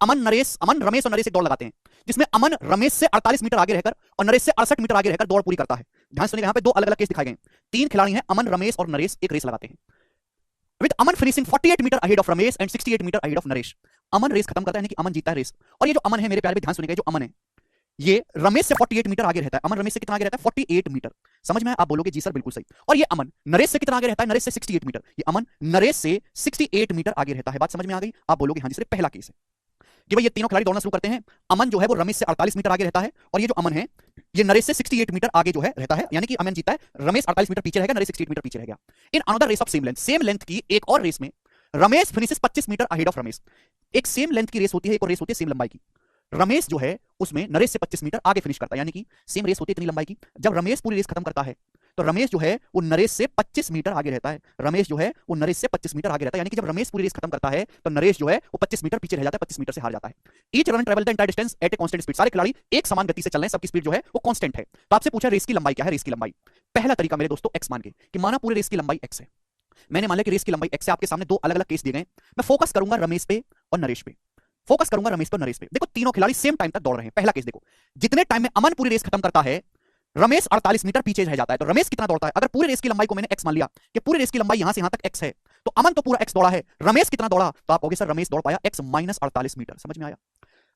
अमन रमेश और नरेश एक दौड़ लगाते हैं जिसमें अमन रमेश से 48 मीटर आगे रहकर और नरेश से 68 मीटर आगे रहकर दौड़ पूरी करता है। ध्यान सुनिएगा, यहाँ पे दो अलग अलग केस दिखाए गए हैं। तीन खिलाड़ी हैं, अमन, रमेश और नरेश एक रेस लगाते हैं with Aman finishing 48 metre ahead of Ramesh and 68 metre ahead of Naresh. Aman race खत्म करता है, यानी कि अमन जीता है रेस। और ये जो अमन है मेरे प्यारे, ध्यान सुनिएगा, जो अमन है ये रमेश से 48 मीटर आगे रहता है। अमन रमेश से कितना आगे रहता है? 48 मीटर। समझ में आया? आप बोलोगे जी सर बिल्कुल सही। और ये अमन नरेश से कितना आगे रहता है? नरेश से 68 मीटर। ये अमन नरेश से 68 मीटर आगे रहता है। बात समझ में आ गई? आप बोलोगे हाँ जी सर, पहला केस है कि भाई ये तीनों खिलाड़ी दौड़ना शुरू करते हैं। अमन जो है वो रमेश से 48 मीटर आगे रहता है और ये जो अमन है ये नरेश से 68 मीटर आगे जो है रहता है, यानी कि अमन जीता है। रमेश 48 मीटर पीछे रहेगा, नरेश 68 मीटर पीछे रहेगा। In another race of same length की एक और रेस में Ramesh finishes 25 metre ahead of Ramesh. एक सेम लेंथ की रेस होती है, एक और रेस होती है सेम लंबाई की। रमेश जो है उसमें नरेश से 25 मीटर आगे फिनिश करता है, यानी कि सेम रेस होती है इतनी लंबाई की। जब रमेश पूरी रेस खत्म करता है तो रमेश जो है वो नरेश से 25 मीटर आगे रहता है। रमेश जो है वो नरेश से 25 मीटर आगे रहता है, यानी कि जब रमेश पूरी रेस खत्म करता है तो नरेश जो है वो 25 मीटर पीछे रह जाता है, 25 मीटर से हार जाता है। Each run travel the entire distance at a constant speed. सारे खिलाड़ी एक समान गति से चल रहे हैं, सबकी स्पीड जो है वो कांस्टेंट है। तो आपसे पूछा रेस की लंबाई क्या है? रेस की लंबाई पहला तरीका मेरे दोस्तों x मान के कि माना पूरी रेस की लंबाई x है। मैंने मान लिया कि रेस की लंबाई x है। आपके सामने दो अलग अलग केस दिए गए। मैं फोकस करूंगा रमेश पे और नरेश पे। फोकस करूंगा रमेश पे और नरेश पे। देखो तीनों खिलाड़ी सेम टाइम तक दौड़ रहे हैं। पहला केस देखो, जितने टाइम में अमन पूरी रेस खत्म करता है रमेश 48 मीटर पीछे रह जाता है। तो रमेश कितना दौड़ता है? अगर पूरी रेस की लंबाई को मैंने x मान लिया कि पूरी रेस की लंबाई यहां से यहां तक x है, तो अमन तो पूरा x दौड़ा है। रमेश कितना दौड़ा? तो आप कहोगे सर रमेश दौड़ पाया x माइनस 48 मीटर। समझ में आया?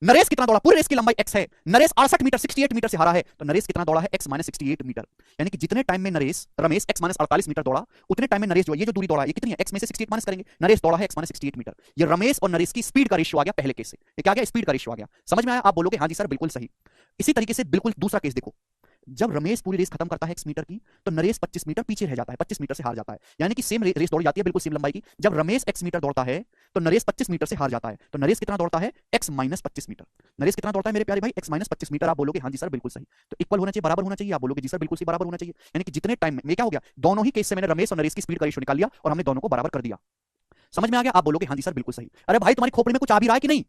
नरेश कितना दौड़ा? पूरी रेस की लंबाई x है, नरेश 68 मीटर 68 मीटर से हारा है, तो नरेश कितना दौड़ा है? x minus 68 metre. यानी कि जितने टाइम में रमेश x माइनस 48 मीटर दौड़ा, उतने टाइम में नरेश जो ये जो दूरी दौड़ा ये कितनी है? x में से 68 माइनस करेंगे, नरेश दौड़ा है x माइनस 68 मीटर। ये रमेश और नरेश की स्पीड का रेशियो आ गया पहले केस से। ये क्या आ गया? स्पीड का रेशियो आ गया। समझ में आया? आप बोलोगे हाँ जी सर बिल्कुल सही। इसी तरीके से बिल्कुल दूसरा केस देखो, जब रमेश पूरी रेस खत्म करता है x मीटर की तो नरेश 25 मीटर पीछे रह जाता है, 25 मीटर से हार जाता है, यानी कि सेम रेस दौड़ी जाती है बिल्कुल सेम लंबाई की। जब रमेश x मीटर दौड़ता है तो नरेश 25 मीटर से हार जाता है, तो नरेश कितना दौड़ता है? x minus 25 metre. नरेश कितना दौड़ता है मेरे प्यारे भाई? x minus 25 metre. आप बोलोगे हाँ जी सर बिल्कुल सही। तो इक्वल होना चाहिए, बराबर होना चाहिए। आप बोलोगे जी सर बिल्कुल सही, बराबर होना चाहिए। यानी कि जितने टाइम में क्या हो गया, दोनों ही केस से मैंने रमेश और नरेश की स्पीड का रेशियो निकाल लिया और हमने दोनों को बराबर कर दिया। समझ में आ गया? आप बोलोगे हाँ जी सर बिल्कुल सही। अरे भाई तुम्हारी खोपड़ी में कुछ आ भी रहा है कि नहीं?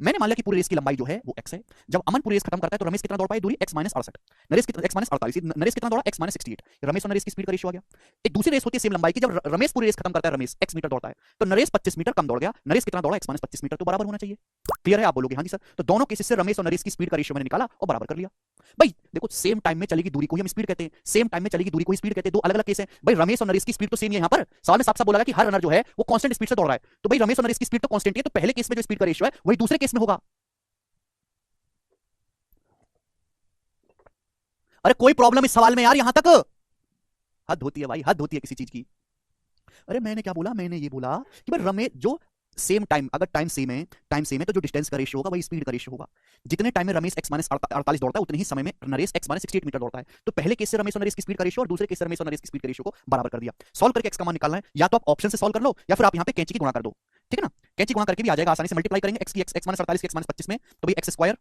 मैंने मान लिया कि पूरी रेस की लंबाई जो है वो x है। जब अमन पूरी रेस खत्म करता है तो रमेश कितना दौड़ पाए? दूरी x माइनस 68, नरेश कितना x माइनस 48, नरेश कितना दौड़ा? x minus 68। रमेश और नरेश की स्पीड का रेशियो आ गया। एक दूसरी रेस होती है सेम लंबाई की, जब रमेश पूरी रेस खत्म करता है, रमेश x मीटर दौड़ता है तो नरेश 25 मीटर कम दौड़ गया, नरेश कितना दौड़ा? x minus 25 metre. तो बराबर होना चाहिए। क्लियर है? आप बोलोगे हाँ जी सर। तो दोनों केसेस से रमेश और नरेश की स्पीड का रेशियो मैंने निकाला और बराबर कर लिया। भाई देखो सेम टाइम में चलेगी दूरी को ही हम स्पीड कहते हैं, सेम टाइम में चलेगी दूरी को ही स्पीड कहते हैं। दो अलग अलग केस है भाई। रमेश और नरेश की स्पीड तो सेम है, यहाँ पर सवाल में साफ साफ बोला गया कि हर रनर जो है वो कांस्टेंट स्पीड से दौड़ रहा है। तो भाई रमेश और नरेश की स्पीड तो कांस्टेंट है, तो पहले केस में जो स्पीड का रेशियो है वही दूसरे केस में होगा। अरे कोई प्रॉब्लम इस सवाल में यार? यहां तक हद होती है भाई, हद होती है किसी चीज की। अरे मैंने क्या बोला? मैंने ये बोला कि भाई रमेश जो सेम टाइम, अगर टाइम सेम है तो जो डिस्टेंस का रेशियो होगा वही स्पीड का रेशियो होगा। जितने टाइम में रमेश x माइनस 48 दौड़ता है उतने ही समय में नरेश x माइनस 68 मीटर दौड़ता है। तो पहले केस से रमेश और नरेश की स्पीड का रेशियो और दूसरे केस से रमेश और नरेश की स्पीड का रेशियो को बराबर कर दिया। सॉल्व करके x का मान निकालना है, या तो आप ऑप्शन से सॉल्व कर लो या फिर आप यहां पे कैंची की गुणा कर दो। ठीक है ना? कैंची गुणा करके भी आ जाएगा, आसानी से मल्टीप्लाई करेंगे x की x माइनस 48 की x माइनस 25 में, तो भाई x स्क्वायर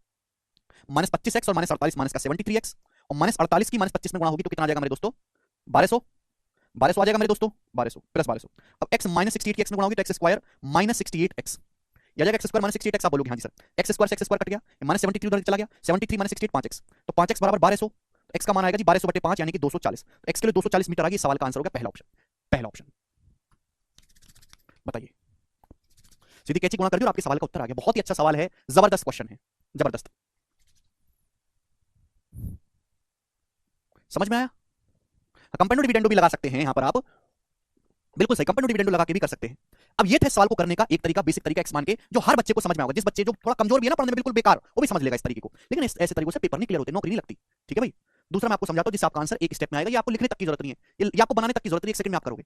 माइनस 25x और माइनस 48 माइनस का 73x और माइनस 48 की माइनस 25 में गुणा होगी तो कितना आ जाएगा मेरे दोस्तों? 1200। 1200 आ जाएगा मेरे दोस्तों, 1200 प्लस 1200। अब x माइनस 68 की x में गुणा होगी तो x स्क्वायर माइनस 68x या जाएगा। x square minus 68x। आप बोलोगे हाँ जी सर, x स्क्वायर से x स्क्वायर कट गया, माइनस 73 उधर चला गया, 73 माइनस 68 5x, तो 5x बराबर 1200। तो x का मान आएगा जी 1200 बटे 5 यानी कि 240। तो x के लिए 240 मीटर आ गई। सवाल का आंसर होगा पहला ऑप्शन। पहला ऑप्शन बताइए। सीधी कैची गुणा कर दी और आपके सवाल का उत्तर आ गया। बहुत ही अच्छा सवाल है, जबरदस्त क्वेश्चन है, जबरदस्त। समझ में आया? कंपेंडो डिविडेंडो भी लगा सकते हैं यहां पर आप, बिल्कुल सही, कंपेंडो डिविडेंडो लगा के भी कर सकते हैं। अब ये थे सवाल को करने का एक तरीका, बेसिक तरीका x मान के, जो हर बच्चे को समझ में आएगा। जिस बच्चे जो थोड़ा कमजोर भी है ना पढ़ने में, बिल्कुल बेकार, वो भी समझ लेगा इस तरीके को। लेकिन ऐसे तरीकों से पेपर नहीं क्लियर होते, नौकरी नहीं लगती। ठीक है भाई? दूसरा मैं आपको समझाता हूं जिससे आपका आंसर एक स्टेप में आएगा। ये आपको लिखने तक की जरूरत नहीं है, ये आपको बनाने तक की जरूरत नहीं, एक सेकंड में आप करोगे।